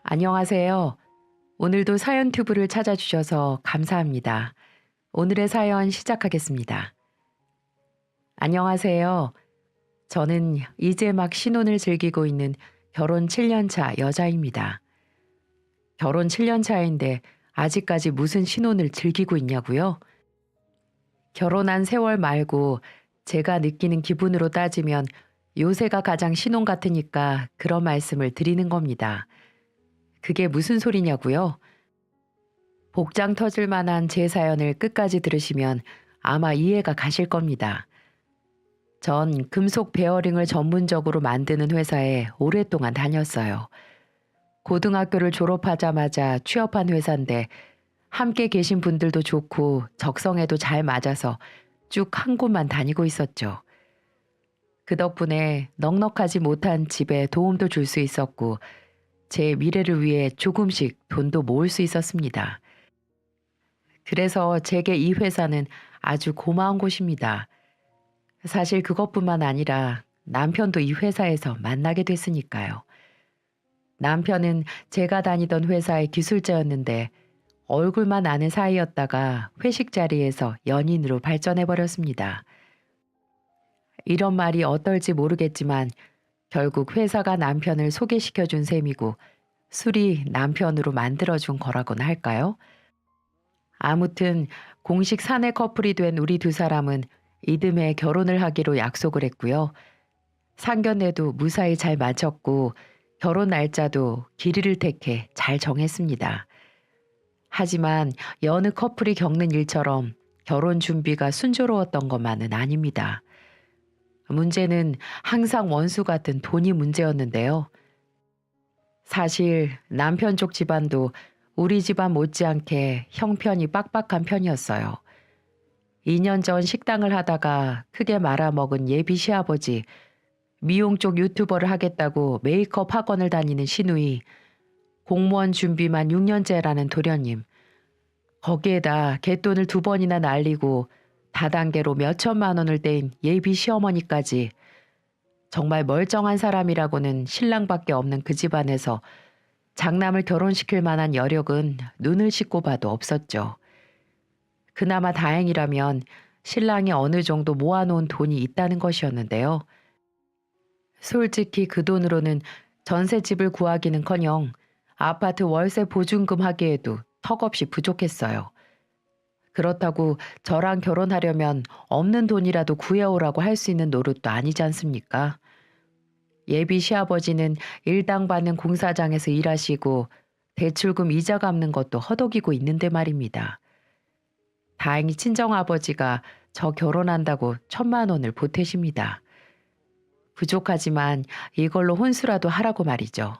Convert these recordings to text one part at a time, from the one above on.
안녕하세요. 오늘도 사연 튜브를 찾아주셔서 감사합니다. 오늘의 사연 시작하겠습니다. 안녕하세요. 저는 이제 막 신혼을 즐기고 있는 결혼 7년 차 여자입니다. 결혼 7년 차인데 아직까지 무슨 신혼을 즐기고 있냐고요? 결혼한 세월 말고 제가 느끼는 기분으로 따지면 요새가 가장 신혼 같으니까 그런 말씀을 드리는 겁니다. 그게 무슨 소리냐고요? 복장 터질 만한 제 사연을 끝까지 들으시면 아마 이해가 가실 겁니다. 전 금속 베어링을 전문적으로 만드는 회사에 오랫동안 다녔어요. 고등학교를 졸업하자마자 취업한 회사인데 함께 계신 분들도 좋고 적성에도 잘 맞아서 쭉 한 곳만 다니고 있었죠. 그 덕분에 넉넉하지 못한 집에 도움도 줄 수 있었고 제 미래를 위해 조금씩 돈도 모을 수 있었습니다. 그래서 제게 이 회사는 아주 고마운 곳입니다. 사실 그것뿐만 아니라 남편도 이 회사에서 만나게 됐으니까요. 남편은 제가 다니던 회사의 기술자였는데 얼굴만 아는 사이였다가 회식 자리에서 연인으로 발전해 버렸습니다. 이런 말이 어떨지 모르겠지만 결국 회사가 남편을 소개시켜 준 셈이고 술이 남편으로 만들어 준 거라고나 할까요? 아무튼 공식 사내 커플이 된 우리 두 사람은 이듬해 결혼을 하기로 약속을 했고요. 상견례도 무사히 잘 마쳤고 결혼 날짜도 길이를 택해 잘 정했습니다. 하지만 여느 커플이 겪는 일처럼 결혼 준비가 순조로웠던 것만은 아닙니다. 문제는 항상 원수 같은 돈이 문제였는데요. 사실 남편 쪽 집안도 우리 집안 못지않게 형편이 빡빡한 편이었어요. 2년 전 식당을 하다가 크게 말아먹은 예비 시아버지, 미용 쪽 유튜버를 하겠다고 메이크업 학원을 다니는 시누이, 공무원 준비만 6년째라는 도련님, 거기에다 갯돈을 2번이나 날리고 다단계로 몇 천만 원을 떼인 예비 시어머니까지 정말 멀쩡한 사람이라고는 신랑밖에 없는 그 집안에서 장남을 결혼시킬 만한 여력은 눈을 씻고 봐도 없었죠. 그나마 다행이라면 신랑이 어느 정도 모아놓은 돈이 있다는 것이었는데요. 솔직히 그 돈으로는 전셋집을 구하기는커녕 아파트 월세 보증금 하기에도 턱없이 부족했어요. 그렇다고 저랑 결혼하려면 없는 돈이라도 구해오라고 할 수 있는 노릇도 아니지 않습니까? 예비 시아버지는 일당 받는 공사장에서 일하시고 대출금 이자 갚는 것도 허덕이고 있는데 말입니다. 다행히 친정아버지가 저 결혼한다고 1,000만 원을 보태십니다. 부족하지만 이걸로 혼수라도 하라고 말이죠.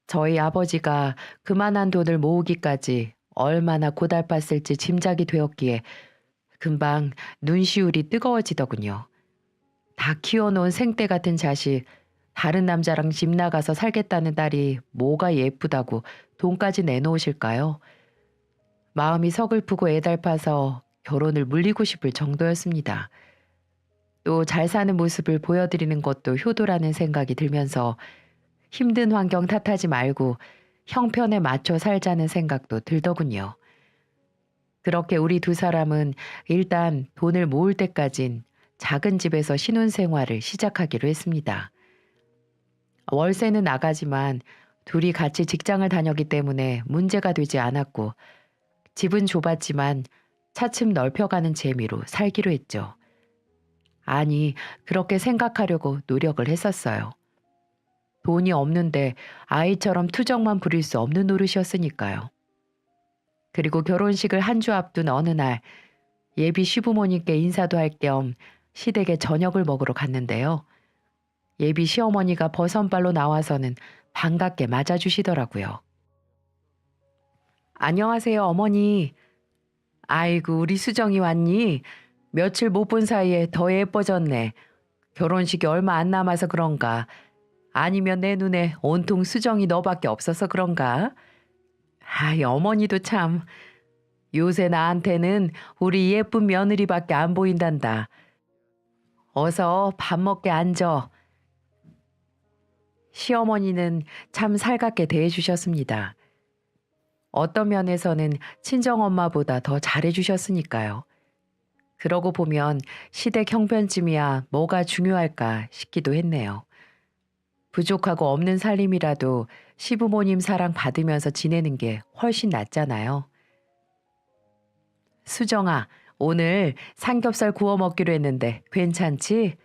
저희 아버지가 그만한 돈을 모으기까지 얼마나 고달팠을지 짐작이 되었기에 금방 눈시울이 뜨거워지더군요. 다 키워놓은 생떼 같은 자식, 다른 남자랑 집 나가서 살겠다는 딸이 뭐가 예쁘다고 돈까지 내놓으실까요? 마음이 서글프고 애달파서 결혼을 물리고 싶을 정도였습니다. 또 잘 사는 모습을 보여드리는 것도 효도라는 생각이 들면서 힘든 환경 탓하지 말고 형편에 맞춰 살자는 생각도 들더군요. 그렇게 우리 두 사람은 일단 돈을 모을 때까진 작은 집에서 신혼생활을 시작하기로 했습니다. 월세는 나가지만 둘이 같이 직장을 다녔기 때문에 문제가 되지 않았고 집은 좁았지만 차츰 넓혀가는 재미로 살기로 했죠. 아니, 그렇게 생각하려고 노력을 했었어요. 돈이 없는데 아이처럼 투정만 부릴 수 없는 노릇이었으니까요. 그리고 결혼식을 한 주 앞둔 어느 날 예비 시부모님께 인사도 할 겸 시댁에 저녁을 먹으러 갔는데요. 예비 시어머니가 버선발로 나와서는 반갑게 맞아주시더라고요. 안녕하세요, 어머니. 아이고, 우리 수정이 왔니? 며칠 못 본 사이에 더 예뻐졌네. 결혼식이 얼마 안 남아서 그런가? 아니면 내 눈에 온통 수정이 너밖에 없어서 그런가? 아이, 어머니도 참. 요새 나한테는 우리 예쁜 며느리밖에 안 보인단다. 어서 밥 먹게 앉아. 시어머니는 참 살갑게 대해주셨습니다. 어떤 면에서는 친정엄마보다 더 잘해주셨으니까요. 그러고 보면 시댁 형편쯤이야 뭐가 중요할까 싶기도 했네요. 부족하고 없는 살림이라도 시부모님 사랑 받으면서 지내는 게 훨씬 낫잖아요. 수정아, 오늘 삼겹살 구워 먹기로 했는데 괜찮지?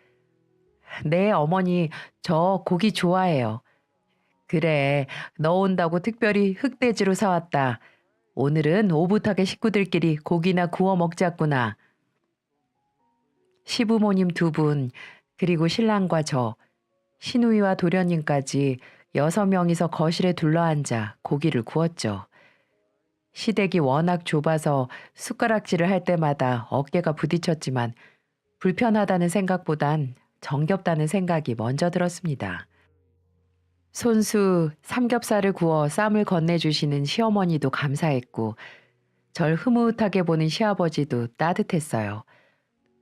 네, 어머니, 저 고기 좋아해요. 그래, 너 온다고 특별히 흑돼지로 사왔다. 오늘은 오붓하게 식구들끼리 고기나 구워 먹자꾸나. 시부모님 두 분, 그리고 신랑과 저, 시누이와 도련님까지 6명이서 거실에 둘러앉아 고기를 구웠죠. 시댁이 워낙 좁아서 숟가락질을 할 때마다 어깨가 부딪혔지만 불편하다는 생각보단 정겹다는 생각이 먼저 들었습니다. 손수 삼겹살을 구워 쌈을 건네주시는 시어머니도 감사했고 절 흐뭇하게 보는 시아버지도 따뜻했어요.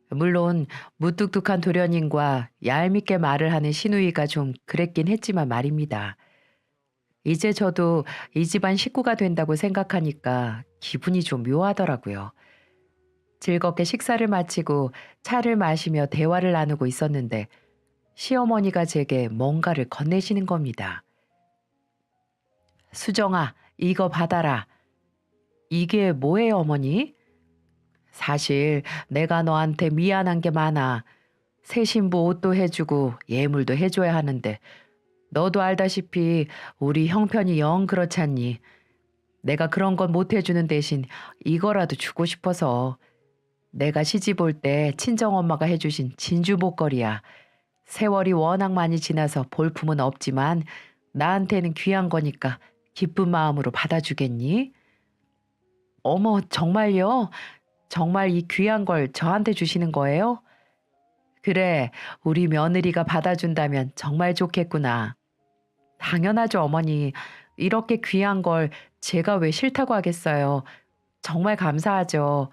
물론 무뚝뚝한 도련님과 얄밉게 말을 하는 시누이가 좀 그랬긴 했지만 말입니다. 이제 저도 이 집안 식구가 된다고 생각하니까 기분이 좀 묘하더라고요. 즐겁게 식사를 마치고 차를 마시며 대화를 나누고 있었는데 시어머니가 제게 뭔가를 건네시는 겁니다. 수정아, 이거 받아라. 이게 뭐예요, 어머니? 사실 내가 너한테 미안한 게 많아. 새 신부 옷도 해주고 예물도 해줘야 하는데 너도 알다시피 우리 형편이 영 그렇잖니. 내가 그런 건 못 해주는 대신 이거라도 주고 싶어서. 내가 시집 올 때 친정엄마가 해주신 진주 목걸이야. 세월이 워낙 많이 지나서 볼품은 없지만 나한테는 귀한 거니까 기쁜 마음으로 받아주겠니? 어머, 정말요? 정말 이 귀한 걸 저한테 주시는 거예요? 그래, 우리 며느리가 받아준다면 정말 좋겠구나. 당연하죠, 어머니. 이렇게 귀한 걸 제가 왜 싫다고 하겠어요. 정말 감사하죠.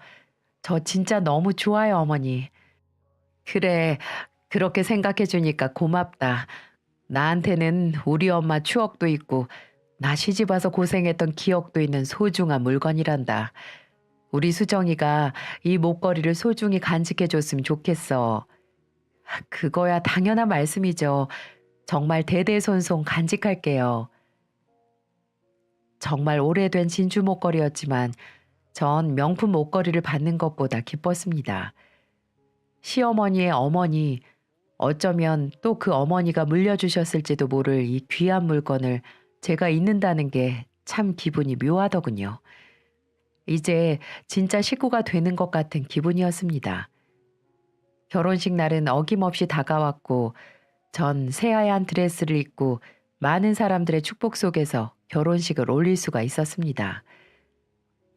저 진짜 너무 좋아요, 어머니. 그래, 그렇게 생각해 주니까 고맙다. 나한테는 우리 엄마 추억도 있고, 나 시집 와서 고생했던 기억도 있는 소중한 물건이란다. 우리 수정이가 이 목걸이를 소중히 간직해 줬으면 좋겠어. 그거야 당연한 말씀이죠. 정말 대대손손 간직할게요. 정말 오래된 진주 목걸이였지만 전 명품 목걸이를 받는 것보다 기뻤습니다. 시어머니의 어머니, 어쩌면 또 그 어머니가 물려주셨을지도 모를 이 귀한 물건을 제가 잊는다는 게 참 기분이 묘하더군요. 이제 진짜 식구가 되는 것 같은 기분이었습니다. 결혼식 날은 어김없이 다가왔고 전 새하얀 드레스를 입고 많은 사람들의 축복 속에서 결혼식을 올릴 수가 있었습니다.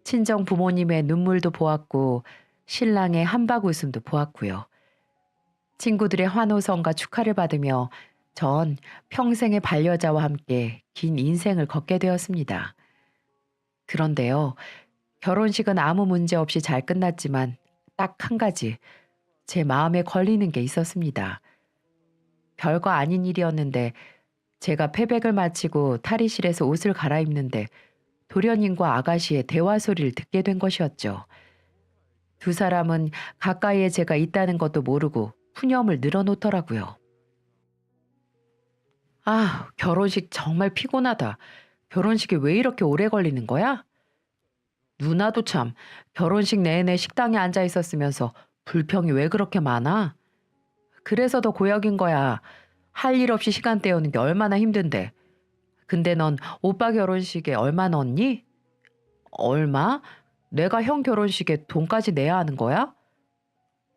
친정 부모님의 눈물도 보았고 신랑의 한박 웃음도 보았고요. 친구들의 환호성과 축하를 받으며 전 평생의 반려자와 함께 긴 인생을 걷게 되었습니다. 그런데요, 결혼식은 아무 문제 없이 잘 끝났지만 딱 한 가지 제 마음에 걸리는 게 있었습니다. 별거 아닌 일이었는데 제가 패백을 마치고 탈의실에서 옷을 갈아입는데 도련님과 아가씨의 대화 소리를 듣게 된 것이었죠. 두 사람은 가까이에 제가 있다는 것도 모르고 푸념을 늘어놓더라고요. 아, 결혼식 정말 피곤하다. 결혼식이 왜 이렇게 오래 걸리는 거야? 누나도 참, 결혼식 내내 식당에 앉아 있었으면서 불평이 왜 그렇게 많아? 그래서 더 고역인 거야. 할 일 없이 시간 때우는 게 얼마나 힘든데. 근데 넌 오빠 결혼식에 얼마 넣었니? 얼마? 내가 형 결혼식에 돈까지 내야 하는 거야?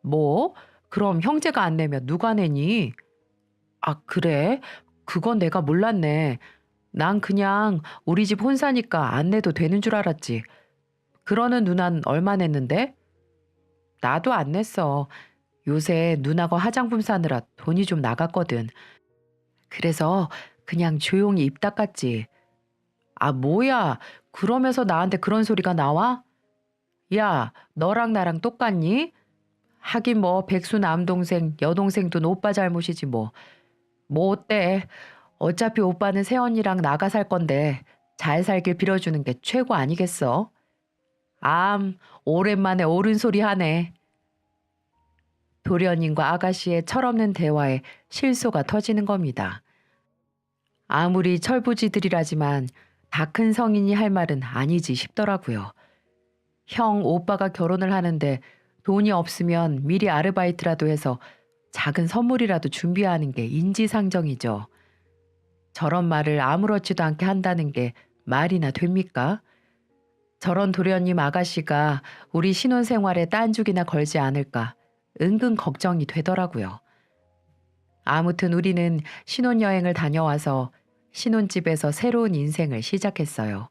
뭐? 그럼 형제가 안 내면 누가 내니? 아, 그래? 그건 내가 몰랐네. 난 그냥 우리 집 혼사니까 안 내도 되는 줄 알았지. 그러는 누난 얼마 냈는데? 나도 안 냈어. 요새 누나가 화장품 사느라 돈이 좀 나갔거든. 그래서 그냥 조용히 입 닦았지. 아, 뭐야. 그러면서 나한테 그런 소리가 나와? 야, 너랑 나랑 똑같니? 하긴 뭐 백수 남동생, 여동생 돈 오빠 잘못이지 뭐. 뭐 어때? 어차피 오빠는 새언니랑 나가 살 건데 잘 살길 빌어주는 게 최고 아니겠어? 오랜만에 옳은 소리 하네. 도련님과 아가씨의 철없는 대화에 실소가 터지는 겁니다. 아무리 철부지들이라지만 다 큰 성인이 할 말은 아니지 싶더라고요. 형, 오빠가 결혼을 하는데 돈이 없으면 미리 아르바이트라도 해서 작은 선물이라도 준비하는 게 인지상정이죠. 저런 말을 아무렇지도 않게 한다는 게 말이나 됩니까? 저런 도련님 아가씨가 우리 신혼생활에 딴죽이나 걸지 않을까 은근 걱정이 되더라고요. 아무튼 우리는 신혼여행을 다녀와서 신혼집에서 새로운 인생을 시작했어요.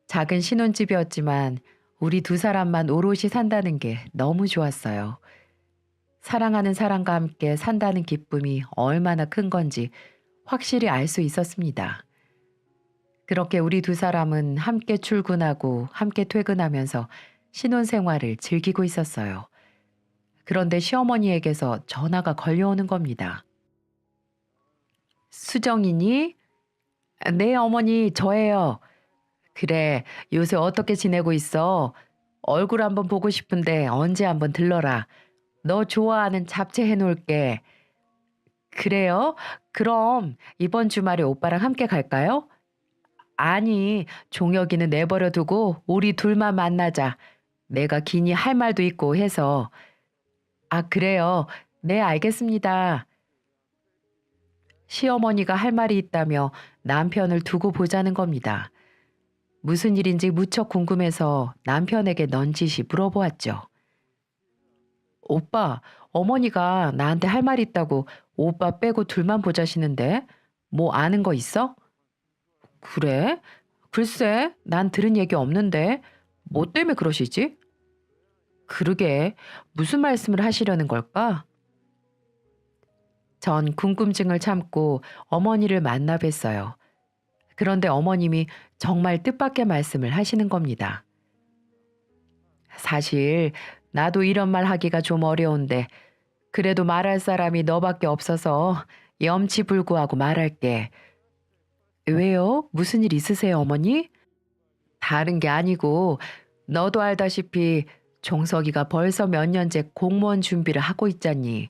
작은 신혼집이었지만 우리 두 사람만 오롯이 산다는 게 너무 좋았어요. 사랑하는 사람과 함께 산다는 기쁨이 얼마나 큰 건지 확실히 알 수 있었습니다. 그렇게 우리 두 사람은 함께 출근하고 함께 퇴근하면서 신혼생활을 즐기고 있었어요. 그런데 시어머니에게서 전화가 걸려오는 겁니다. 수정이니? 네, 어머니, 저예요. 그래, 요새 어떻게 지내고 있어? 얼굴 한번 보고 싶은데 언제 한번 들러라. 너 좋아하는 잡채 해놓을게. 그래요? 그럼 이번 주말에 오빠랑 함께 갈까요? 아니, 종혁이는 내버려 두고 우리 둘만 만나자. 내가 기니 할 말도 있고 해서. 아, 그래요. 네, 알겠습니다. 시어머니가 할 말이 있다며 남편을 두고 보자는 겁니다. 무슨 일인지 무척 궁금해서 남편에게 넌지시 물어보았죠. 오빠, 어머니가 나한테 할 말 있다고 오빠 빼고 둘만 보자시는데 뭐 아는 거 있어? 그래? 글쎄, 난 들은 얘기 없는데 뭐 때문에 그러시지? 그러게, 무슨 말씀을 하시려는 걸까? 전 궁금증을 참고 어머니를 만나 뵀어요. 그런데 어머님이 정말 뜻밖의 말씀을 하시는 겁니다. 사실 나도 이런 말 하기가 좀 어려운데 그래도 말할 사람이 너밖에 없어서 염치불구하고 말할게. 왜요? 무슨 일 있으세요, 어머니? 다른 게 아니고 너도 알다시피 종석이가 벌써 몇 년째 공무원 준비를 하고 있잖니.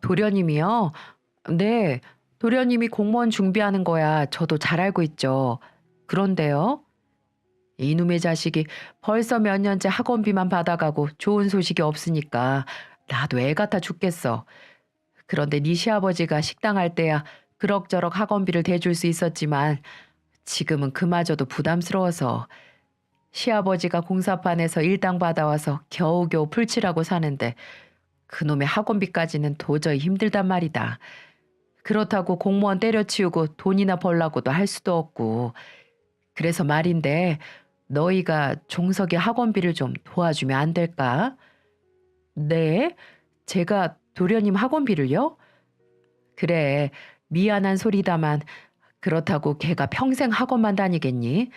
도련님이요? 네, 도련님이 공무원 준비하는 거야 저도 잘 알고 있죠. 그런데요? 이놈의 자식이 벌써 몇 년째 학원비만 받아가고 좋은 소식이 없으니까 나도 애 같아 죽겠어. 그런데 네 시아버지가 식당 할 때야 그럭저럭 학원비를 대줄 수 있었지만 지금은 그마저도 부담스러워서 시아버지가 공사판에서 일당 받아와서 겨우겨우 풀칠하고 사는데 그놈의 학원비까지는 도저히 힘들단 말이다. 그렇다고 공무원 때려치우고 돈이나 벌라고도 할 수도 없고. 그래서 말인데 너희가 종석이 학원비를 좀 도와주면 안 될까? 네? 제가 도련님 학원비를요? 그래, 미안한 소리다만 그렇다고 걔가 평생 학원만 다니겠니?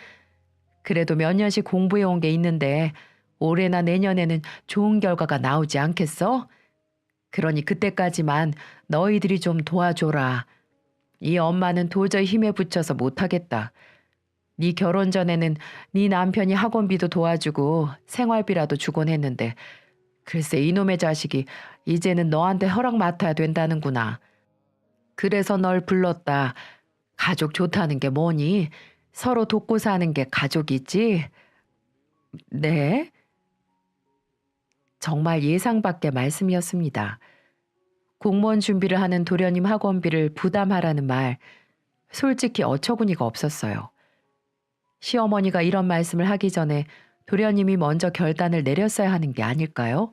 그래도 몇 년씩 공부해 온 게 있는데 올해나 내년에는 좋은 결과가 나오지 않겠어? 그러니 그때까지만 너희들이 좀 도와줘라. 이 엄마는 도저히 힘에 부쳐서 못하겠다. 네 결혼 전에는 네 남편이 학원비도 도와주고 생활비라도 주곤 했는데 글쎄 이놈의 자식이 이제는 너한테 허락 맡아야 된다는구나. 그래서 널 불렀다. 가족 좋다는 게 뭐니? 서로 돕고 사는 게 가족이지? 네? 정말 예상 밖의 말씀이었습니다. 공무원 준비를 하는 도련님 학원비를 부담하라는 말, 솔직히 어처구니가 없었어요. 시어머니가 이런 말씀을 하기 전에 도련님이 먼저 결단을 내렸어야 하는 게 아닐까요?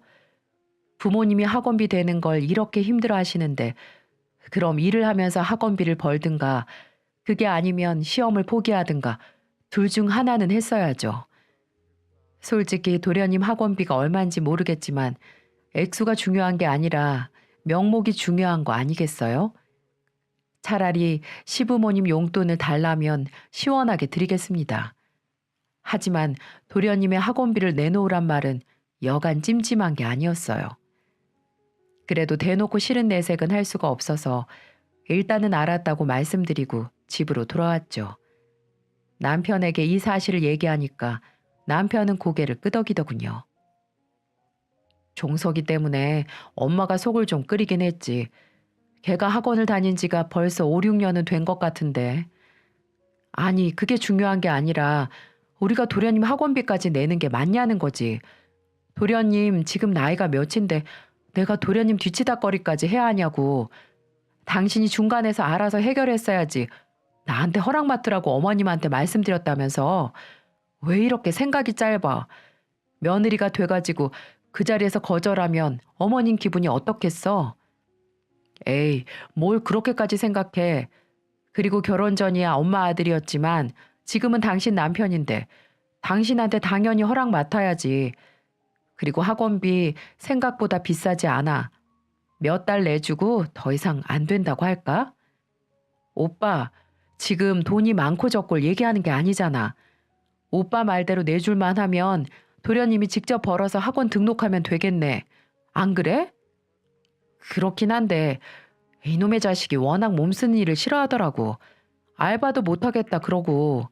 부모님이 학원비 되는 걸 이렇게 힘들어 하시는데 그럼 일을 하면서 학원비를 벌든가 그게 아니면 시험을 포기하든가 둘 중 하나는 했어야죠. 솔직히 도련님 학원비가 얼마인지 모르겠지만 액수가 중요한 게 아니라 명목이 중요한 거 아니겠어요? 차라리 시부모님 용돈을 달라면 시원하게 드리겠습니다. 하지만 도련님의 학원비를 내놓으란 말은 여간 찜찜한 게 아니었어요. 그래도 대놓고 싫은 내색은 할 수가 없어서 일단은 알았다고 말씀드리고 집으로 돌아왔죠. 남편에게 이 사실을 얘기하니까 남편은 고개를 끄덕이더군요. 종석이 때문에 엄마가 속을 좀 끓이긴 했지. 걔가 학원을 다닌 지가 벌써 5, 6년은 된 것 같은데. 아니, 그게 중요한 게 아니라 우리가 도련님 학원비까지 내는 게 맞냐는 거지. 도련님 지금 나이가 몇인데 내가 도련님 뒤치다꺼리까지 해야 하냐고. 당신이 중간에서 알아서 해결했어야지. 나한테 허락 맡으라고 어머님한테 말씀드렸다면서. 왜 이렇게 생각이 짧아. 며느리가 돼가지고 그 자리에서 거절하면 어머님 기분이 어떻겠어? 에이, 뭘 그렇게까지 생각해. 그리고 결혼 전이야 엄마 아들이었지만 지금은 당신 남편인데 당신한테 당연히 허락 맡아야지. 그리고 학원비 생각보다 비싸지 않아. 몇 달 내주고 더 이상 안 된다고 할까? 오빠, 지금 돈이 많고 적고를 얘기하는 게 아니잖아. 오빠 말대로 내줄만 하면 도련님이 직접 벌어서 학원 등록하면 되겠네. 안 그래? 그렇긴 한데 이놈의 자식이 워낙 몸쓰는 일을 싫어하더라고. 알바도 못하겠다 그러고.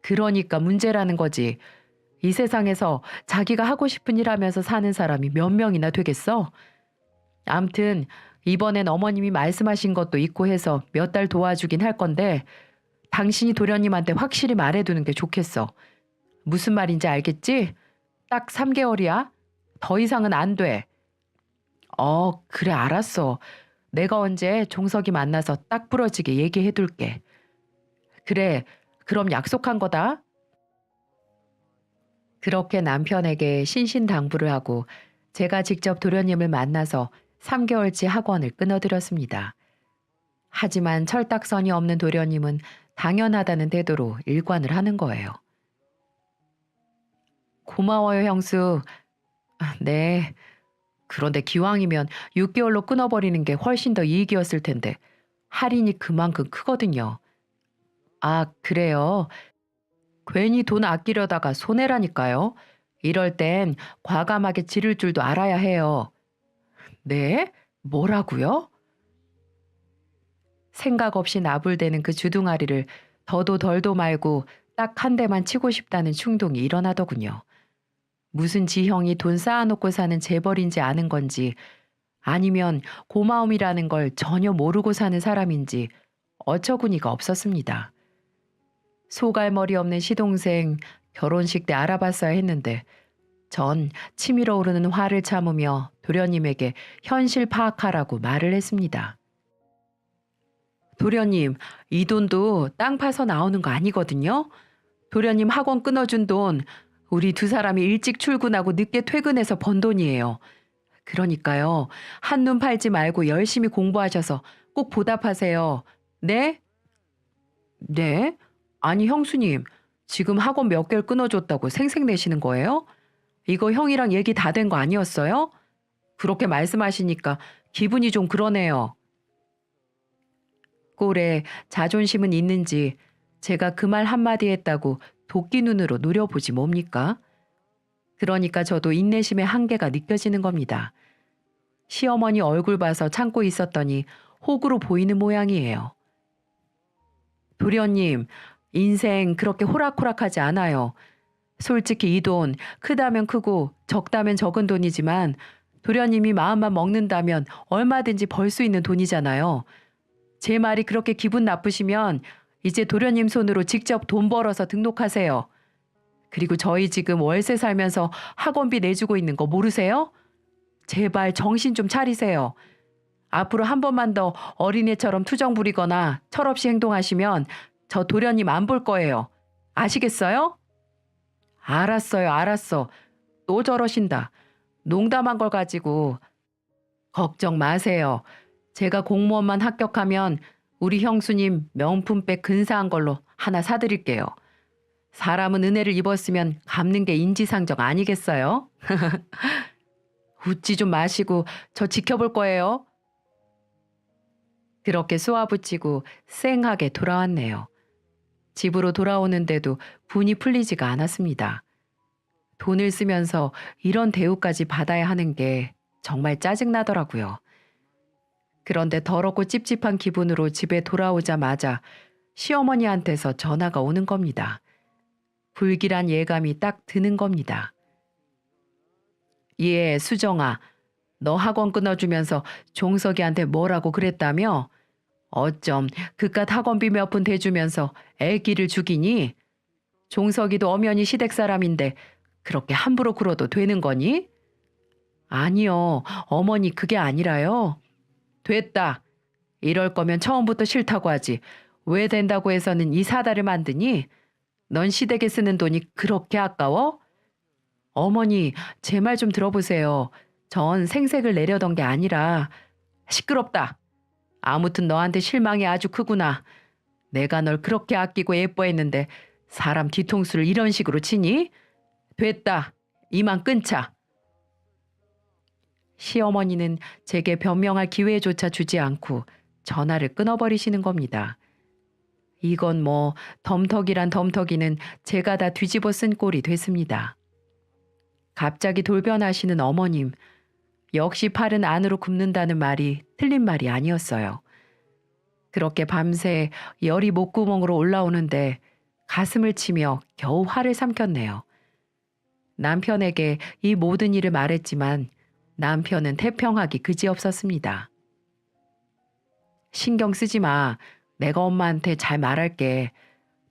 그러니까 문제라는 거지. 이 세상에서 자기가 하고 싶은 일 하면서 사는 사람이 몇 명이나 되겠어? 암튼 이번엔 어머님이 말씀하신 것도 있고 해서 몇 달 도와주긴 할 건데 당신이 도련님한테 확실히 말해두는 게 좋겠어. 무슨 말인지 알겠지? 딱 3개월이야. 더 이상은 안 돼. 그래 알았어. 내가 언제 종석이 만나서 딱 부러지게 얘기해둘게. 그래, 그럼 약속한 거다. 그렇게 남편에게 신신당부를 하고 제가 직접 도련님을 만나서 3개월치 학원을 끊어드렸습니다. 하지만 철딱선이 없는 도련님은 당연하다는 태도로 일관을 하는 거예요. 고마워요, 형수. 네. 그런데 기왕이면 6개월로 끊어버리는 게 훨씬 더 이익이었을 텐데 할인이 그만큼 크거든요. 아, 그래요? 괜히 돈 아끼려다가 손해라니까요. 이럴 땐 과감하게 지를 줄도 알아야 해요. 네? 뭐라고요? 생각 없이 나불대는 그 주둥아리를 더도 덜도 말고 딱 한 대만 치고 싶다는 충동이 일어나더군요. 무슨 지형이 돈 쌓아놓고 사는 재벌인지 아는 건지 아니면 고마움이라는 걸 전혀 모르고 사는 사람인지 어처구니가 없었습니다. 소갈머리 없는 시동생 결혼식 때 알아봤어야 했는데 전 치밀어 오르는 화를 참으며 도련님에게 현실 파악하라고 말을 했습니다. 도련님, 이 돈도 땅 파서 나오는 거 아니거든요. 도련님 학원 끊어준 돈 우리 두 사람이 일찍 출근하고 늦게 퇴근해서 번 돈이에요. 그러니까요. 한눈 팔지 말고 열심히 공부하셔서 꼭 보답하세요. 네? 네? 아니 형수님, 지금 학원 몇 개를 끊어줬다고 생색내시는 거예요? 이거 형이랑 얘기 다 된 거 아니었어요? 그렇게 말씀하시니까 기분이 좀 그러네요. 꼴에 자존심은 있는지 제가 그 말 한마디 했다고 도끼 눈으로 노려보지 뭡니까? 그러니까 저도 인내심의 한계가 느껴지는 겁니다. 시어머니 얼굴 봐서 참고 있었더니 호구로 보이는 모양이에요. 도련님, 인생 그렇게 호락호락하지 않아요. 솔직히 이 돈 크다면 크고 적다면 적은 돈이지만 도련님이 마음만 먹는다면 얼마든지 벌 수 있는 돈이잖아요. 제 말이 그렇게 기분 나쁘시면 이제 도련님 손으로 직접 돈 벌어서 등록하세요. 그리고 저희 지금 월세 살면서 학원비 내주고 있는 거 모르세요? 제발 정신 좀 차리세요. 앞으로 한 번만 더 어린애처럼 투정 부리거나 철없이 행동하시면 저 도련님 안 볼 거예요. 아시겠어요? 알았어요, 알았어. 또 저러신다. 농담한 걸 가지고 걱정 마세요. 제가 공무원만 합격하면 우리 형수님 명품백 근사한 걸로 하나 사드릴게요. 사람은 은혜를 입었으면 갚는 게 인지상정 아니겠어요? 웃지 좀 마시고 저 지켜볼 거예요. 그렇게 쏘아붙이고 쌩하게 돌아왔네요. 집으로 돌아오는데도 분이 풀리지가 않았습니다. 돈을 쓰면서 이런 대우까지 받아야 하는 게 정말 짜증나더라고요. 그런데 더럽고 찝찝한 기분으로 집에 돌아오자마자 시어머니한테서 전화가 오는 겁니다. 불길한 예감이 딱 드는 겁니다. 예, 수정아, 너 학원 끊어주면서 종석이한테 뭐라고 그랬다며? 어쩜 그깟 학원비 몇 푼 대주면서 애기를 죽이니? 종석이도 엄연히 시댁 사람인데 그렇게 함부로 굴어도 되는 거니? 아니요, 어머니 그게 아니라요. 됐다. 이럴 거면 처음부터 싫다고 하지. 왜 된다고 해서는 이 사다를 만드니? 넌 시댁에 쓰는 돈이 그렇게 아까워? 어머니, 제 말 좀 들어보세요. 전 생색을 내려던 게 아니라 시끄럽다. 아무튼 너한테 실망이 아주 크구나. 내가 널 그렇게 아끼고 예뻐했는데 사람 뒤통수를 이런 식으로 치니? 됐다. 이만 끊자. 시어머니는 제게 변명할 기회조차 주지 않고 전화를 끊어버리시는 겁니다. 이건 뭐 덤터기란 덤터기는 제가 다 뒤집어 쓴 꼴이 됐습니다. 갑자기 돌변하시는 어머님, 역시 팔은 안으로 굽는다는 말이 틀린 말이 아니었어요. 그렇게 밤새 열이 목구멍으로 올라오는데 가슴을 치며 겨우 화를 삼켰네요. 남편에게 이 모든 일을 말했지만 남편은 태평하기 그지없었습니다. 신경 쓰지 마. 내가 엄마한테 잘 말할게.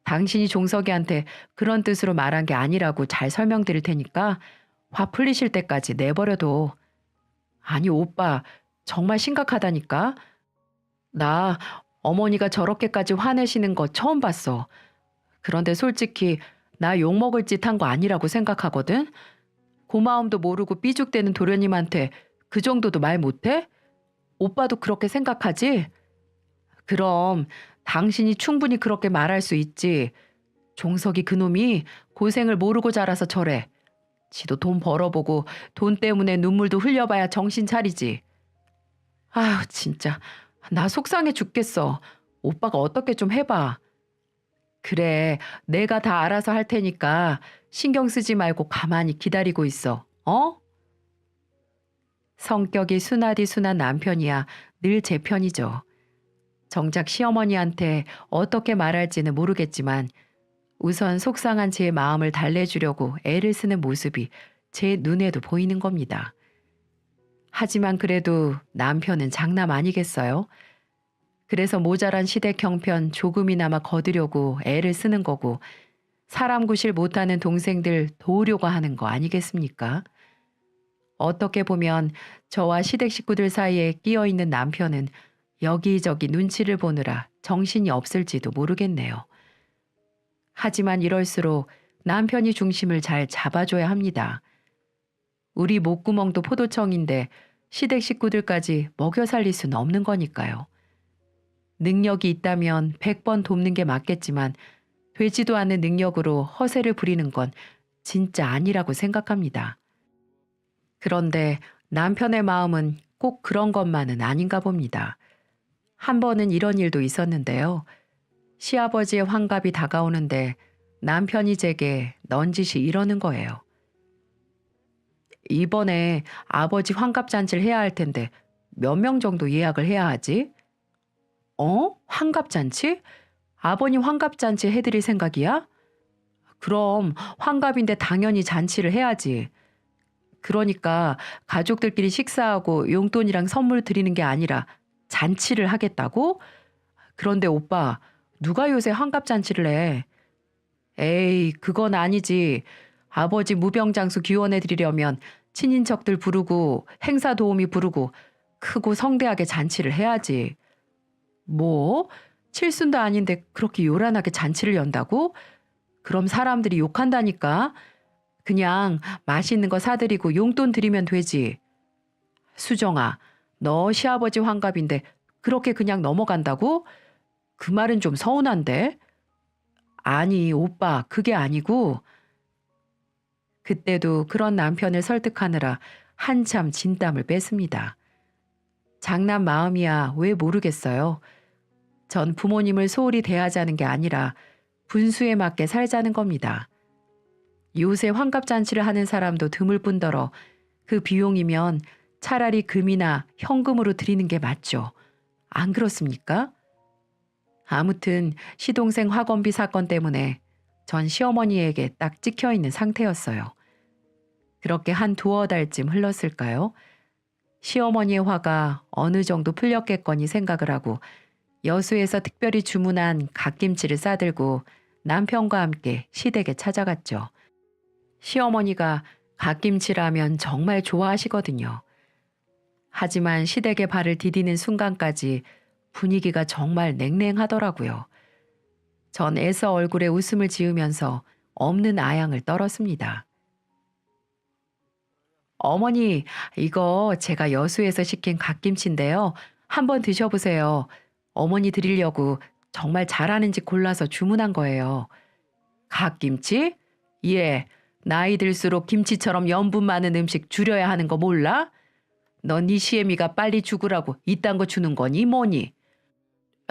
당신이 종석이한테 그런 뜻으로 말한 게 아니라고 잘 설명드릴 테니까 화 풀리실 때까지 내버려둬. 아니 오빠, 정말 심각하다니까. 나 어머니가 저렇게까지 화내시는 거 처음 봤어. 그런데 솔직히 나 욕먹을 짓 한 거 아니라고 생각하거든. 고마움도 모르고 삐죽대는 도련님한테 그 정도도 말 못해? 오빠도 그렇게 생각하지? 그럼 당신이 충분히 그렇게 말할 수 있지. 종석이 그놈이 고생을 모르고 자라서 저래. 지도 돈 벌어보고 돈 때문에 눈물도 흘려봐야 정신 차리지. 아휴 진짜 나 속상해 죽겠어. 오빠가 어떻게 좀 해봐. 그래, 내가 다 알아서 할 테니까 신경 쓰지 말고 가만히 기다리고 있어. 어? 성격이 순하디 순한 남편이야 늘 제 편이죠. 정작 시어머니한테 어떻게 말할지는 모르겠지만 우선 속상한 제 마음을 달래주려고 애를 쓰는 모습이 제 눈에도 보이는 겁니다. 하지만 그래도 남편은 장남 아니겠어요? 그래서 모자란 시댁 형편 조금이나마 거두려고 애를 쓰는 거고 사람 구실 못하는 동생들 도우려고 하는 거 아니겠습니까? 어떻게 보면 저와 시댁 식구들 사이에 끼어 있는 남편은 여기저기 눈치를 보느라 정신이 없을지도 모르겠네요. 하지만 이럴수록 남편이 중심을 잘 잡아줘야 합니다. 우리 목구멍도 포도청인데 시댁 식구들까지 먹여 살릴 수는 없는 거니까요. 능력이 있다면 100번 돕는 게 맞겠지만 되지도 않는 능력으로 허세를 부리는 건 진짜 아니라고 생각합니다. 그런데 남편의 마음은 꼭 그런 것만은 아닌가 봅니다. 한 번은 이런 일도 있었는데요. 시아버지의 환갑이 다가오는데 남편이 제게 넌지시 이러는 거예요. 이번에 아버지 환갑잔치를 해야 할 텐데 몇 명 정도 예약을 해야 하지? 어? 환갑잔치? 아버님 환갑잔치 해드릴 생각이야? 그럼 환갑인데 당연히 잔치를 해야지. 그러니까 가족들끼리 식사하고 용돈이랑 선물 드리는 게 아니라 잔치를 하겠다고? 그런데 오빠, 누가 요새 환갑잔치를 해? 에이, 그건 아니지. 아버지 무병장수 기원해 드리려면 친인척들 부르고 행사 도우미 부르고 크고 성대하게 잔치를 해야지. 뭐? 칠순도 아닌데 그렇게 요란하게 잔치를 연다고? 그럼 사람들이 욕한다니까. 그냥 맛있는 거 사드리고 용돈 드리면 되지. 수정아, 너 시아버지 환갑인데 그렇게 그냥 넘어간다고? 그 말은 좀 서운한데? 아니, 오빠, 그게 아니고. 그때도 그런 남편을 설득하느라 한참 진땀을 뺐습니다. 장남 마음이야 왜 모르겠어요. 전 부모님을 소홀히 대하자는 게 아니라 분수에 맞게 살자는 겁니다. 요새 환갑잔치를 하는 사람도 드물 뿐더러 그 비용이면 차라리 금이나 현금으로 드리는 게 맞죠. 안 그렇습니까? 아무튼 시동생 학원비 사건 때문에 전 시어머니에게 딱 찍혀 있는 상태였어요. 그렇게 한 두어 달쯤 흘렀을까요? 시어머니의 화가 어느 정도 풀렸겠거니 생각을 하고 여수에서 특별히 주문한 갓김치를 싸들고 남편과 함께 시댁에 찾아갔죠. 시어머니가 갓김치라면 정말 좋아하시거든요. 하지만 시댁에 발을 디디는 순간까지 분위기가 정말 냉랭하더라고요. 전 애써 얼굴에 웃음을 지으면서 없는 아양을 떨었습니다. 어머니, 이거 제가 여수에서 시킨 갓김치인데요. 한번 드셔보세요. 어머니 드리려고 정말 잘하는 집 골라서 주문한 거예요. 갓김치? 예, 나이 들수록 김치처럼 염분 많은 음식 줄여야 하는 거 몰라? 넌 네 시애미가 빨리 죽으라고 이딴 거 주는 거니 뭐니?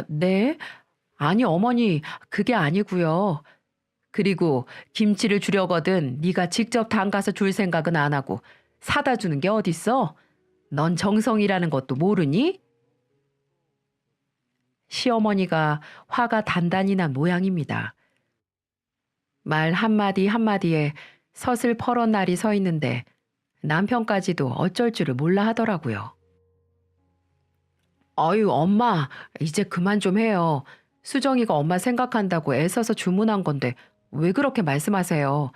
네? 아니 어머니, 그게 아니고요. 그리고 김치를 주려거든 네가 직접 담가서 줄 생각은 안 하고 사다 주는 게 어딨어? 넌 정성이라는 것도 모르니? 시어머니가 화가 단단히 난 모양입니다. 말 한마디 한마디에 서슬퍼런 날이 서 있는데 남편까지도 어쩔 줄을 몰라 하더라고요. 어유 엄마, 이제 그만 좀 해요. 수정이가 엄마 생각한다고 애써서 주문한 건데 왜 그렇게 말씀하세요?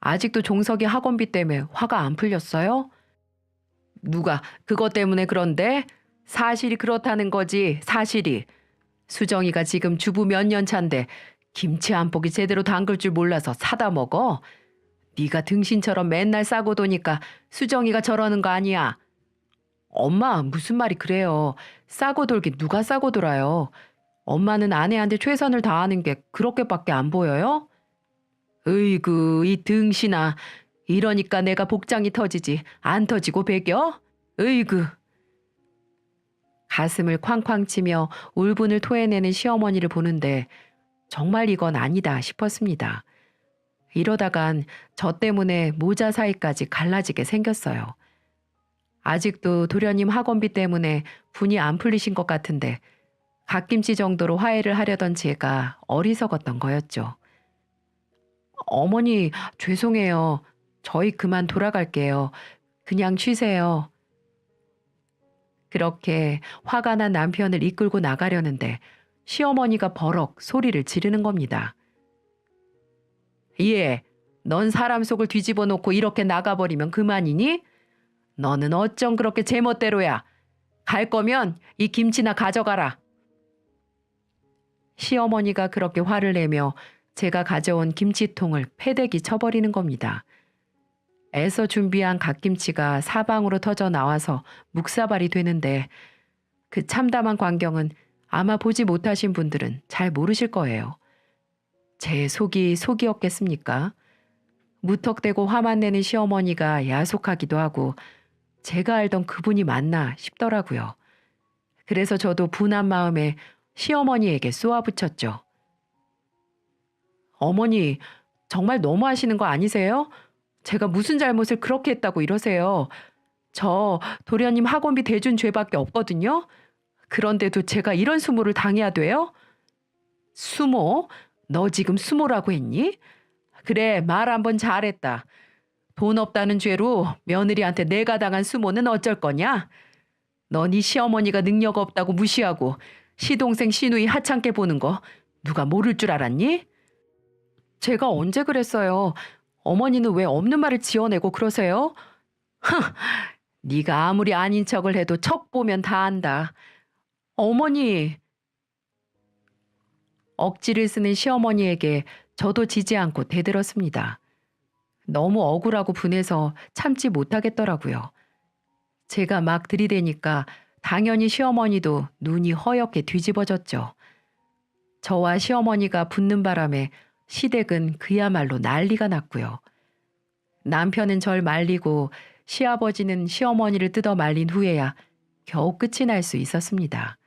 아직도 종석이 학원비 때문에 화가 안 풀렸어요? 누가 그것 때문에 그런데? 사실이 그렇다는 거지, 사실이. 수정이가 지금 주부 몇 년 차인데 김치 한 포기 제대로 담글 줄 몰라서 사다 먹어? 네가 등신처럼 맨날 싸고 도니까 수정이가 저러는 거 아니야? 엄마, 무슨 말이 그래요. 싸고 돌긴 누가 싸고 돌아요. 엄마는 아내한테 최선을 다하는 게 그렇게밖에 안 보여요? 으이구, 이 등신아. 이러니까 내가 복장이 터지지. 안 터지고 배겨? 으이구. 가슴을 쾅쾅 치며 울분을 토해내는 시어머니를 보는데 정말 이건 아니다 싶었습니다. 이러다간 저 때문에 모자 사이까지 갈라지게 생겼어요. 아직도 도련님 학원비 때문에 분이 안 풀리신 것 같은데 갓김치 정도로 화해를 하려던 제가 어리석었던 거였죠. 어머니, 죄송해요. 저희 그만 돌아갈게요. 그냥 쉬세요. 그렇게 화가 난 남편을 이끌고 나가려는데 시어머니가 버럭 소리를 지르는 겁니다. 예, 넌 사람 속을 뒤집어 놓고 이렇게 나가버리면 그만이니? 너는 어쩜 그렇게 제멋대로야. 갈 거면 이 김치나 가져가라. 시어머니가 그렇게 화를 내며 제가 가져온 김치통을 패대기 쳐버리는 겁니다. 애써 준비한 갓김치가 사방으로 터져 나와서 묵사발이 되는데 그 참담한 광경은 아마 보지 못하신 분들은 잘 모르실 거예요. 제 속이 속이었겠습니까? 무턱대고 화만 내는 시어머니가 야속하기도 하고 제가 알던 그분이 맞나 싶더라고요. 그래서 저도 분한 마음에 시어머니에게 쏘아붙였죠. 어머니, 정말 너무하시는 거 아니세요? 제가 무슨 잘못을 그렇게 했다고 이러세요. 저 도련님 학원비 대준 죄밖에 없거든요. 그런데도 제가 이런 수모를 당해야 돼요? 수모? 너 지금 수모라고 했니? 그래, 말 한번 잘했다. 돈 없다는 죄로 며느리한테 내가 당한 수모는 어쩔 거냐? 너 네 시어머니가 능력 없다고 무시하고 시동생 시누이 하찮게 보는 거 누가 모를 줄 알았니? 제가 언제 그랬어요? 어머니는 왜 없는 말을 지어내고 그러세요? 흥, 네가 아무리 아닌 척을 해도 척 보면 다 안다. 어머니. 억지를 쓰는 시어머니에게 저도 지지 않고 대들었습니다. 너무 억울하고 분해서 참지 못하겠더라고요. 제가 막 들이대니까 당연히 시어머니도 눈이 허옇게 뒤집어졌죠. 저와 시어머니가 붙는 바람에 시댁은 그야말로 난리가 났고요. 남편은 절 말리고 시아버지는 시어머니를 뜯어 말린 후에야 겨우 끝이 날 수 있었습니다.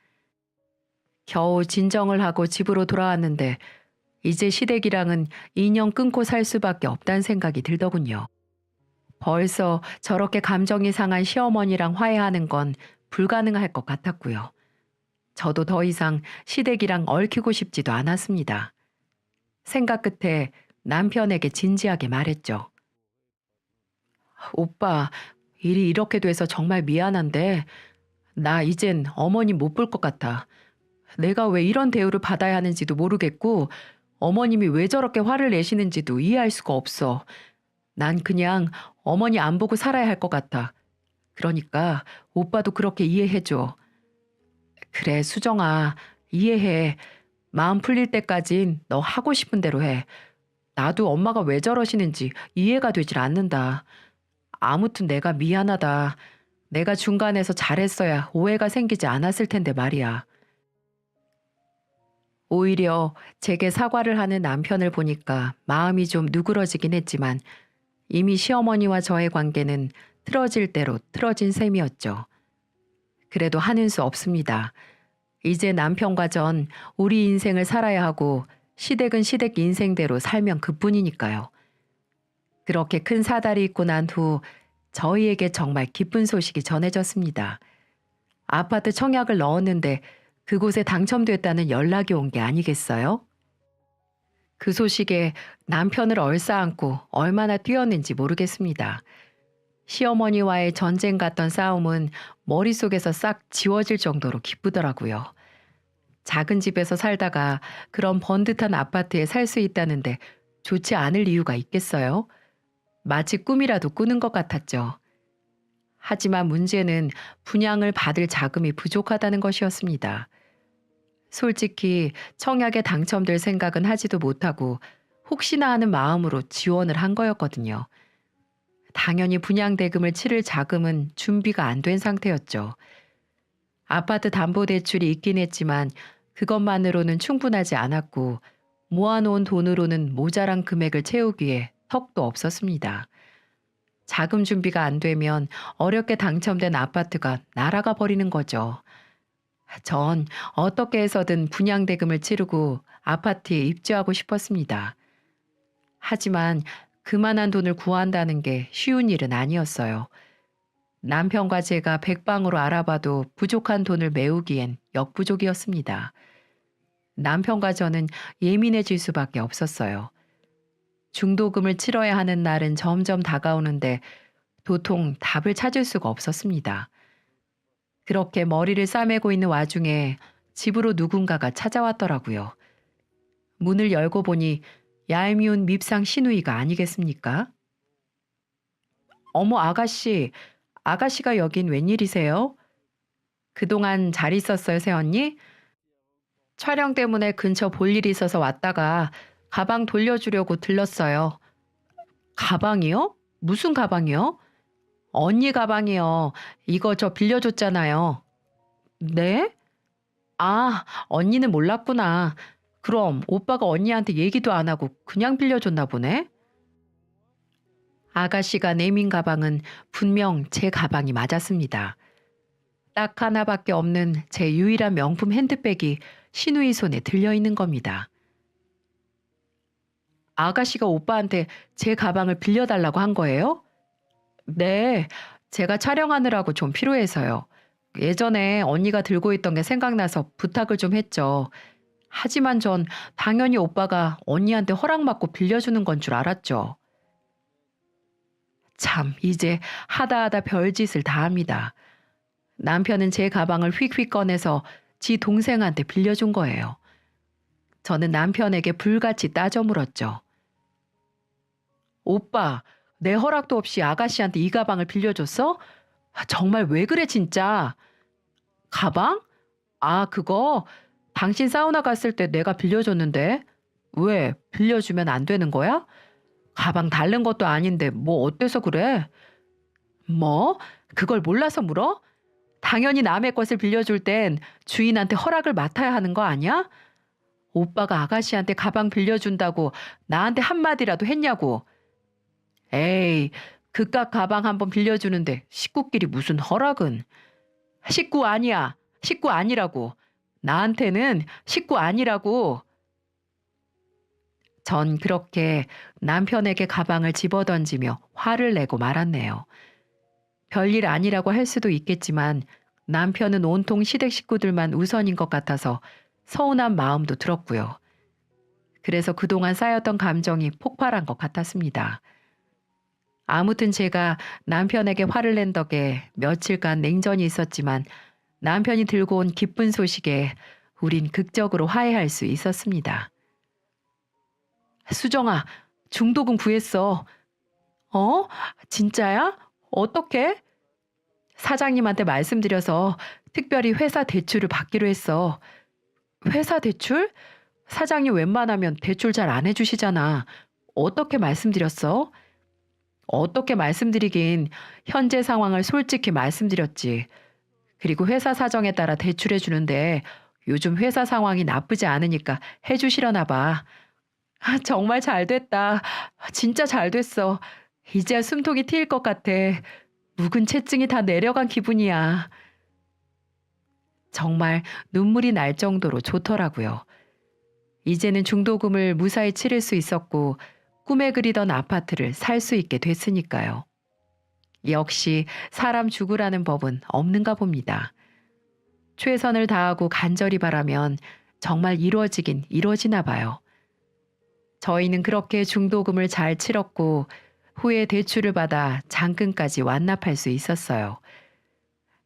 겨우 진정을 하고 집으로 돌아왔는데 이제 시댁이랑은 인연 끊고 살 수밖에 없다는 생각이 들더군요. 벌써 저렇게 감정이 상한 시어머니랑 화해하는 건 불가능할 것 같았고요. 저도 더 이상 시댁이랑 얽히고 싶지도 않았습니다. 생각 끝에 남편에게 진지하게 말했죠. 오빠, 일이 이렇게 돼서 정말 미안한데, 나 이젠 어머님 못 볼 것 같아. 내가 왜 이런 대우를 받아야 하는지도 모르겠고, 어머님이 왜 저렇게 화를 내시는지도 이해할 수가 없어. 난 그냥 어머니 안 보고 살아야 할 것 같아. 그러니까 오빠도 그렇게 이해해줘. 그래, 수정아, 이해해. 마음 풀릴 때까진 너 하고 싶은 대로 해. 나도 엄마가 왜 저러시는지 이해가 되질 않는다. 아무튼 내가 미안하다. 내가 중간에서 잘했어야 오해가 생기지 않았을 텐데 말이야. 오히려 제게 사과를 하는 남편을 보니까 마음이 좀 누그러지긴 했지만 이미 시어머니와 저의 관계는 틀어질 대로 틀어진 셈이었죠. 그래도 하는 수 없습니다. 이제 남편과 전 우리 인생을 살아야 하고 시댁은 시댁 인생대로 살면 그뿐이니까요. 그렇게 큰 사달이 있고 난 후 저희에게 정말 기쁜 소식이 전해졌습니다. 아파트 청약을 넣었는데 그곳에 당첨됐다는 연락이 온 게 아니겠어요? 그 소식에 남편을 얼싸안고 얼마나 뛰었는지 모르겠습니다. 시어머니와의 전쟁 같던 싸움은 머릿속에서 싹 지워질 정도로 기쁘더라고요. 작은 집에서 살다가 그런 번듯한 아파트에 살 수 있다는데 좋지 않을 이유가 있겠어요? 마치 꿈이라도 꾸는 것 같았죠. 하지만 문제는 분양을 받을 자금이 부족하다는 것이었습니다. 솔직히 청약에 당첨될 생각은 하지도 못하고 혹시나 하는 마음으로 지원을 한 거였거든요. 당연히 분양대금을 치를 자금은 준비가 안 된 상태였죠. 아파트 담보대출이 있긴 했지만 그것만으로는 충분하지 않았고 모아놓은 돈으로는 모자란 금액을 채우기에 턱도 없었습니다. 자금 준비가 안 되면 어렵게 당첨된 아파트가 날아가 버리는 거죠. 전 어떻게 해서든 분양대금을 치르고 아파트에 입주하고 싶었습니다. 하지만 그만한 돈을 구한다는 게 쉬운 일은 아니었어요. 남편과 제가 백방으로 알아봐도 부족한 돈을 메우기엔 역부족이었습니다. 남편과 저는 예민해질 수밖에 없었어요. 중도금을 치러야 하는 날은 점점 다가오는데 도통 답을 찾을 수가 없었습니다. 그렇게 머리를 싸매고 있는 와중에 집으로 누군가가 찾아왔더라고요. 문을 열고 보니 얄미운 밉상 시누이가 아니겠습니까? 어머 아가씨, 아가씨가 여긴 웬일이세요? 그동안 잘 있었어요, 새언니? 촬영 때문에 근처 볼 일이 있어서 왔다가 가방 돌려주려고 들렀어요. 가방이요? 무슨 가방이요? 언니 가방이요. 이거 저 빌려줬잖아요. 네? 아, 언니는 몰랐구나. 그럼 오빠가 언니한테 얘기도 안 하고 그냥 빌려줬나 보네? 아가씨가 내민 가방은 분명 제 가방이 맞았습니다. 딱 하나밖에 없는 제 유일한 명품 핸드백이 시누이 손에 들려있는 겁니다. 아가씨가 오빠한테 제 가방을 빌려달라고 한 거예요? 네, 제가 촬영하느라고 좀 필요해서요. 예전에 언니가 들고 있던 게 생각나서 부탁을 좀 했죠. 하지만 전 당연히 오빠가 언니한테 허락받고 빌려주는 건 줄 알았죠. 참, 이제 하다 별짓을 다 합니다. 남편은 제 가방을 휙휙 꺼내서 지 동생한테 빌려준 거예요. 저는 남편에게 불같이 따져 물었죠. 오빠, 내 허락도 없이 아가씨한테 이 가방을 빌려줬어? 정말 왜 그래 진짜? 가방? 아, 그거 당신 사우나 갔을 때 내가 빌려줬는데. 왜 빌려주면 안 되는 거야? 가방 다른 것도 아닌데 뭐 어때서 그래? 뭐? 그걸 몰라서 물어? 당연히 남의 것을 빌려줄 땐 주인한테 허락을 맡아야 하는 거 아니야? 오빠가 아가씨한테 가방 빌려준다고 나한테 한마디라도 했냐고. 에이, 그깟 가방 한번 빌려주는데 식구끼리 무슨 허락은. 식구 아니야. 식구 아니라고. 나한테는 식구 아니라고. 전 그렇게 남편에게 가방을 집어던지며 화를 내고 말았네요. 별일 아니라고 할 수도 있겠지만 남편은 온통 시댁 식구들만 우선인 것 같아서 서운한 마음도 들었고요. 그래서 그동안 쌓였던 감정이 폭발한 것 같았습니다. 아무튼 제가 남편에게 화를 낸 덕에 며칠간 냉전이 있었지만 남편이 들고 온 기쁜 소식에 우린 극적으로 화해할 수 있었습니다. 수정아, 중도금 구했어. 어? 진짜야? 어떻게? 사장님한테 말씀드려서 특별히 회사 대출을 받기로 했어. 회사 대출? 사장님 웬만하면 대출 잘 안 해주시잖아. 어떻게 말씀드렸어? 어떻게 말씀드리긴 현재 상황을 솔직히 말씀드렸지. 그리고 회사 사정에 따라 대출해 주는데 요즘 회사 상황이 나쁘지 않으니까 해주시려나 봐. 정말 잘 됐다. 진짜 잘 됐어. 이제야 숨통이 트일 것 같아. 묵은 채증이 다 내려간 기분이야. 정말 눈물이 날 정도로 좋더라고요. 이제는 중도금을 무사히 치를 수 있었고 꿈에 그리던 아파트를 살 수 있게 됐으니까요. 역시 사람 죽으라는 법은 없는가 봅니다. 최선을 다하고 간절히 바라면 정말 이루어지긴 이루어지나 봐요. 저희는 그렇게 중도금을 잘 치렀고 후에 대출을 받아 잔금까지 완납할 수 있었어요.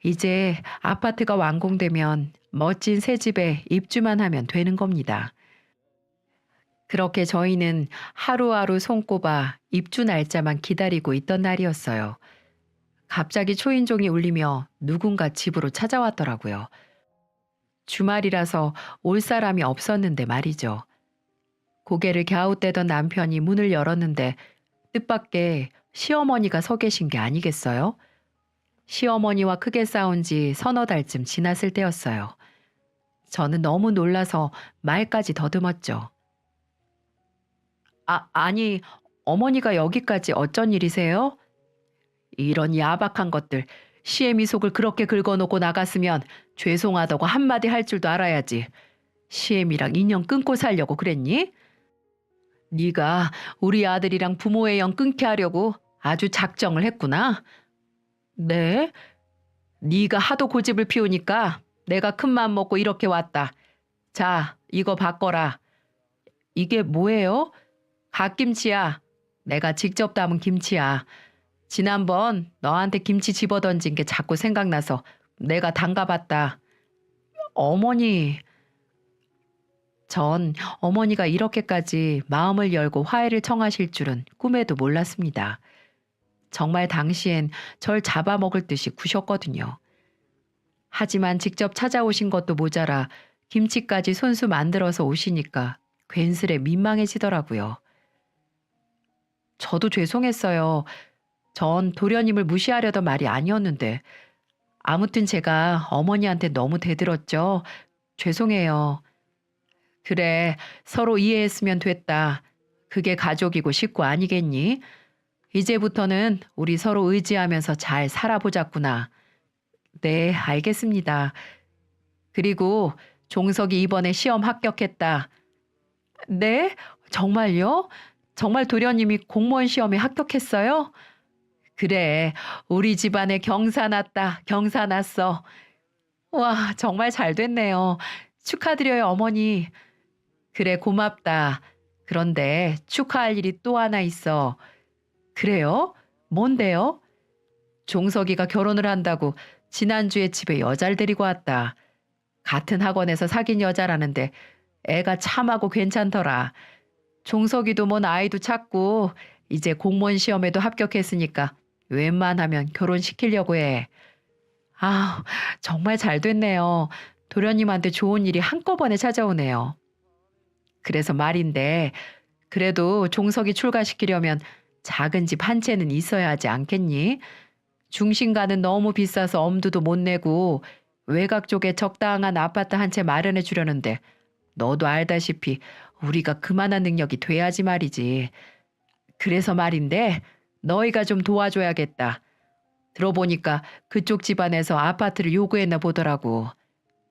이제 아파트가 완공되면 멋진 새 집에 입주만 하면 되는 겁니다. 그렇게 저희는 하루하루 손꼽아 입주 날짜만 기다리고 있던 날이었어요. 갑자기 초인종이 울리며 누군가 집으로 찾아왔더라고요. 주말이라서 올 사람이 없었는데 말이죠. 고개를 갸웃대던 남편이 문을 열었는데 뜻밖의 시어머니가 서 계신 게 아니겠어요? 시어머니와 크게 싸운 지 서너 달쯤 지났을 때였어요. 저는 너무 놀라서 말까지 더듬었죠. 아니, 어머니가 여기까지 어쩐 일이세요? 이런 야박한 것들, 시애미 속을 그렇게 긁어놓고 나갔으면 죄송하다고 한마디 할 줄도 알아야지. 시애미랑 인연 끊고 살려고 그랬니? 네가 우리 아들이랑 부모의 연 끊게 하려고 아주 작정을 했구나. 네? 네가 하도 고집을 피우니까 내가 큰맘 먹고 이렇게 왔다. 자, 이거 바꿔라. 이게 뭐예요? 갓김치야. 내가 직접 담은 김치야. 지난번 너한테 김치 집어던진 게 자꾸 생각나서 내가 담가봤다. 어머니. 전 어머니가 이렇게까지 마음을 열고 화해를 청하실 줄은 꿈에도 몰랐습니다. 정말 당시엔 절 잡아먹을 듯이 구셨거든요. 하지만 직접 찾아오신 것도 모자라 김치까지 손수 만들어서 오시니까 괜스레 민망해지더라고요. 저도 죄송했어요. 전 도련님을 무시하려던 말이 아니었는데. 아무튼 제가 어머니한테 너무 대들었죠. 죄송해요. 그래, 서로 이해했으면 됐다. 그게 가족이고 식구 아니겠니? 이제부터는 우리 서로 의지하면서 잘 살아보자꾸나. 네, 알겠습니다. 그리고 종석이 이번에 시험 합격했다. 네? 정말요? 정말 도련님이 공무원 시험에 합격했어요? 그래, 우리 집안에 경사 났다, 경사 났어. 와, 정말 잘 됐네요. 축하드려요, 어머니. 그래, 고맙다. 그런데 축하할 일이 또 하나 있어. 그래요? 뭔데요? 종석이가 결혼을 한다고 지난주에 집에 여자를 데리고 왔다. 같은 학원에서 사귄 여자라는데 애가 참하고 괜찮더라. 종석이도 뭐 나이도 찼고 이제 공무원 시험에도 합격했으니까 웬만하면 결혼시키려고 해. 아, 정말 잘 됐네요. 도련님한테 좋은 일이 한꺼번에 찾아오네요. 그래서 말인데 그래도 종석이 출가시키려면 작은 집 한 채는 있어야 하지 않겠니? 중심가는 너무 비싸서 엄두도 못 내고 외곽 쪽에 적당한 아파트 한 채 마련해 주려는데 너도 알다시피 우리가 그만한 능력이 돼야지 말이지. 그래서 말인데 너희가 좀 도와줘야겠다. 들어보니까 그쪽 집안에서 아파트를 요구했나 보더라고.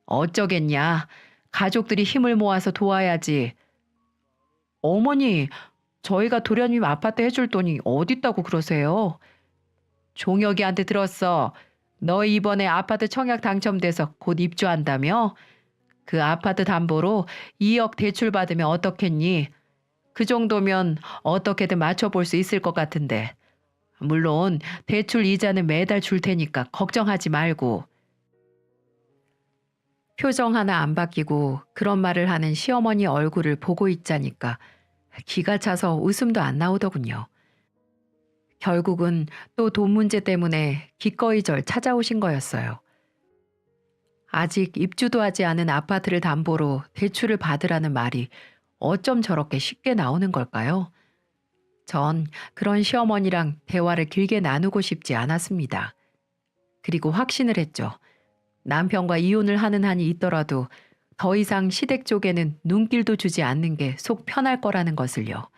어쩌겠냐. 가족들이 힘을 모아서 도와야지. 어머니, 저희가 도련님 아파트 해줄 돈이 어딨다고 그러세요? 종혁이한테 들었어. 너 이번에 아파트 청약 당첨돼서 곧 입주한다며? 그 아파트 담보로 2억 대출 받으면 어떻겠니? 그 정도면 어떻게든 맞춰볼 수 있을 것 같은데. 물론 대출 이자는 매달 줄 테니까 걱정하지 말고. 표정 하나 안 바뀌고 그런 말을 하는 시어머니 얼굴을 보고 있자니까 기가 차서 웃음도 안 나오더군요. 결국은 또 돈 문제 때문에 기꺼이 절 찾아오신 거였어요. 아직 입주도 하지 않은 아파트를 담보로 대출을 받으라는 말이 어쩜 저렇게 쉽게 나오는 걸까요? 전 그런 시어머니랑 대화를 길게 나누고 싶지 않았습니다. 그리고 확신을 했죠. 남편과 이혼을 하는 한이 있더라도 더 이상 시댁 쪽에는 눈길도 주지 않는 게 속 편할 거라는 것을요.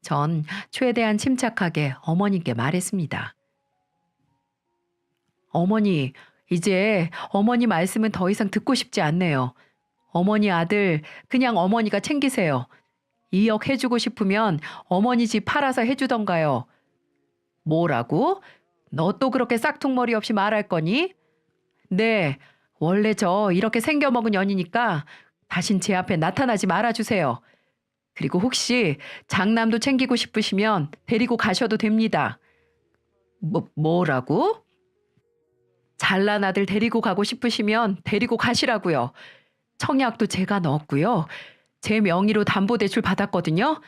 전 최대한 침착하게 어머니께 말했습니다. 어머니, 이제 어머니 말씀은 더 이상 듣고 싶지 않네요. 어머니 아들, 그냥 어머니가 챙기세요. 2억 해주고 싶으면 어머니 집 팔아서 해주던가요. 뭐라고? 너 또 그렇게 싹퉁머리 없이 말할 거니? 네, 원래 저 이렇게 생겨먹은 년이니까 다신 제 앞에 나타나지 말아주세요. 그리고 혹시 장남도 챙기고 싶으시면 데리고 가셔도 됩니다. 뭐라고? 잘난 아들 데리고 가고 싶으시면 데리고 가시라고요. 청약도 제가 넣었고요. 제 명의로 담보대출 받았거든요.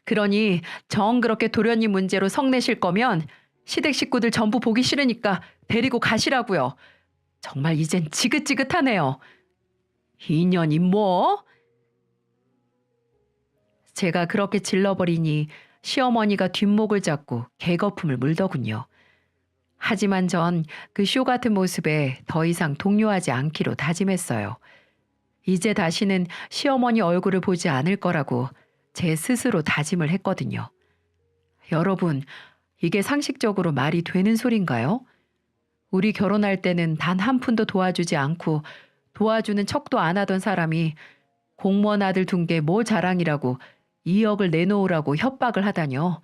그러니 정 그렇게 도련님 문제로 성내실 거면 시댁 식구들 전부 보기 싫으니까 데리고 가시라고요. 정말 이젠 지긋지긋하네요. 인연이 뭐? 제가 그렇게 질러버리니 시어머니가 뒷목을 잡고 개거품을 물더군요. 하지만 전 그 쇼 같은 모습에 더 이상 동요하지 않기로 다짐했어요. 이제 다시는 시어머니 얼굴을 보지 않을 거라고 제 스스로 다짐을 했거든요. 여러분, 이게 상식적으로 말이 되는 소린가요? 우리 결혼할 때는 단 한 푼도 도와주지 않고 도와주는 척도 안 하던 사람이 공무원 아들 둔 게 뭐 자랑이라고 2억을 내놓으라고 협박을 하다뇨.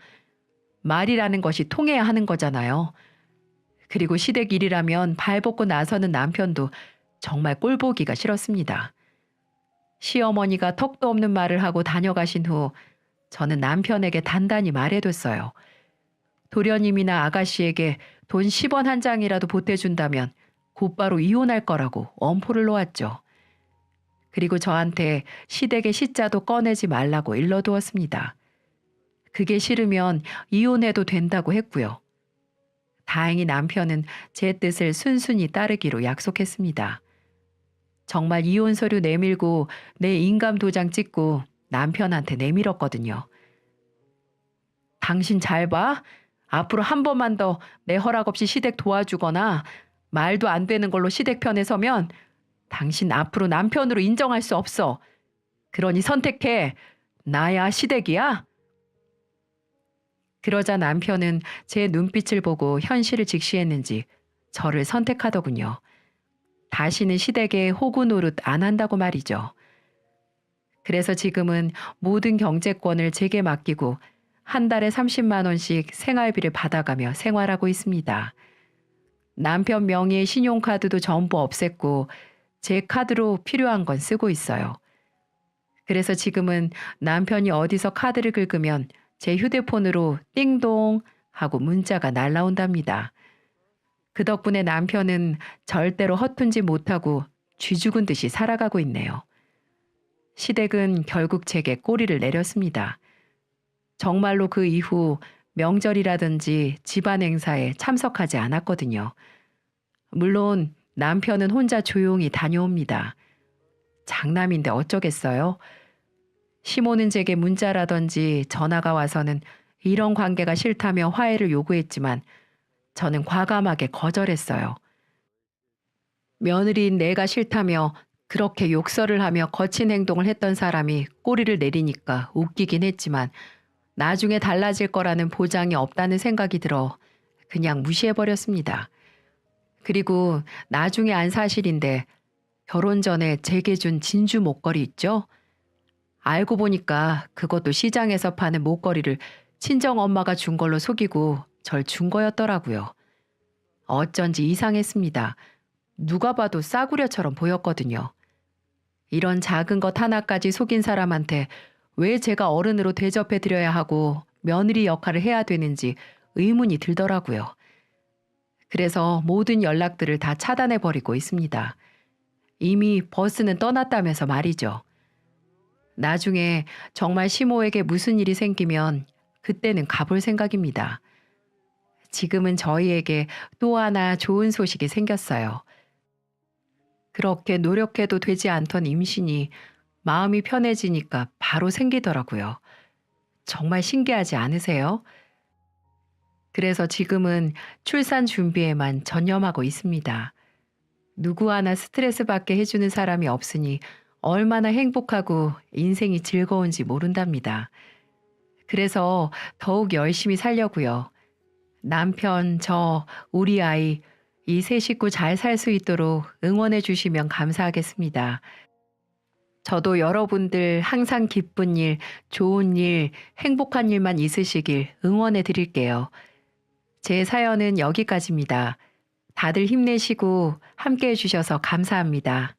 말이라는 것이 통해야 하는 거잖아요. 그리고 시댁 일이라면 발벗고 나서는 남편도 정말 꼴보기가 싫었습니다. 시어머니가 턱도 없는 말을 하고 다녀가신 후 저는 남편에게 단단히 말해뒀어요. 도련님이나 아가씨에게 돈 10원 한 장이라도 보태준다면 곧바로 이혼할 거라고 엄포를 놓았죠. 그리고 저한테 시댁의 시자도 꺼내지 말라고 일러두었습니다. 그게 싫으면 이혼해도 된다고 했고요. 다행히 남편은 제 뜻을 순순히 따르기로 약속했습니다. 정말 이혼 서류 내밀고 내 인감 도장 찍고 남편한테 내밀었거든요. 당신 잘 봐. 앞으로 한 번만 더 내 허락 없이 시댁 도와주거나 말도 안 되는 걸로 시댁 편에 서면 당신 앞으로 남편으로 인정할 수 없어. 그러니 선택해. 나야 시댁이야? 그러자 남편은 제 눈빛을 보고 현실을 직시했는지 저를 선택하더군요. 다시는 시댁에 호구 노릇 안 한다고 말이죠. 그래서 지금은 모든 경제권을 제게 맡기고 한 달에 30만 원씩 생활비를 받아가며 생활하고 있습니다. 남편 명의의 신용카드도 전부 없앴고 제 카드로 필요한 건 쓰고 있어요. 그래서 지금은 남편이 어디서 카드를 긁으면 제 휴대폰으로 띵동 하고 문자가 날라온답니다. 그 덕분에 남편은 절대로 허튼지 못하고 쥐죽은 듯이 살아가고 있네요. 시댁은 결국 제게 꼬리를 내렸습니다. 정말로 그 이후 명절이라든지 집안 행사에 참석하지 않았거든요. 물론 남편은 혼자 조용히 다녀옵니다. 장남인데 어쩌겠어요? 시모는 제게 문자라든지 전화가 와서는 이런 관계가 싫다며 화해를 요구했지만 저는 과감하게 거절했어요. 며느리인 내가 싫다며 그렇게 욕설을 하며 거친 행동을 했던 사람이 꼬리를 내리니까 웃기긴 했지만 나중에 달라질 거라는 보장이 없다는 생각이 들어 그냥 무시해버렸습니다. 그리고 나중에 안 사실인데 결혼 전에 제게 준 진주 목걸이 있죠? 알고 보니까 그것도 시장에서 파는 목걸이를 친정 엄마가 준 걸로 속이고 절 준 거였더라고요. 어쩐지 이상했습니다. 누가 봐도 싸구려처럼 보였거든요. 이런 작은 것 하나까지 속인 사람한테 왜 제가 어른으로 대접해 드려야 하고 며느리 역할을 해야 되는지 의문이 들더라고요. 그래서 모든 연락들을 다 차단해 버리고 있습니다. 이미 버스는 떠났다면서 말이죠. 나중에 정말 시모에게 무슨 일이 생기면 그때는 가볼 생각입니다. 지금은 저희에게 또 하나 좋은 소식이 생겼어요. 그렇게 노력해도 되지 않던 임신이 마음이 편해지니까 바로 생기더라고요. 정말 신기하지 않으세요? 그래서 지금은 출산 준비에만 전념하고 있습니다. 누구 하나 스트레스 받게 해주는 사람이 없으니 얼마나 행복하고 인생이 즐거운지 모른답니다. 그래서 더욱 열심히 살려고요. 남편, 저, 우리 아이, 이 세 식구 잘 살 수 있도록 응원해 주시면 감사하겠습니다. 저도 여러분들 항상 기쁜 일, 좋은 일, 행복한 일만 있으시길 응원해 드릴게요. 제 사연은 여기까지입니다. 다들 힘내시고 함께 해주셔서 감사합니다.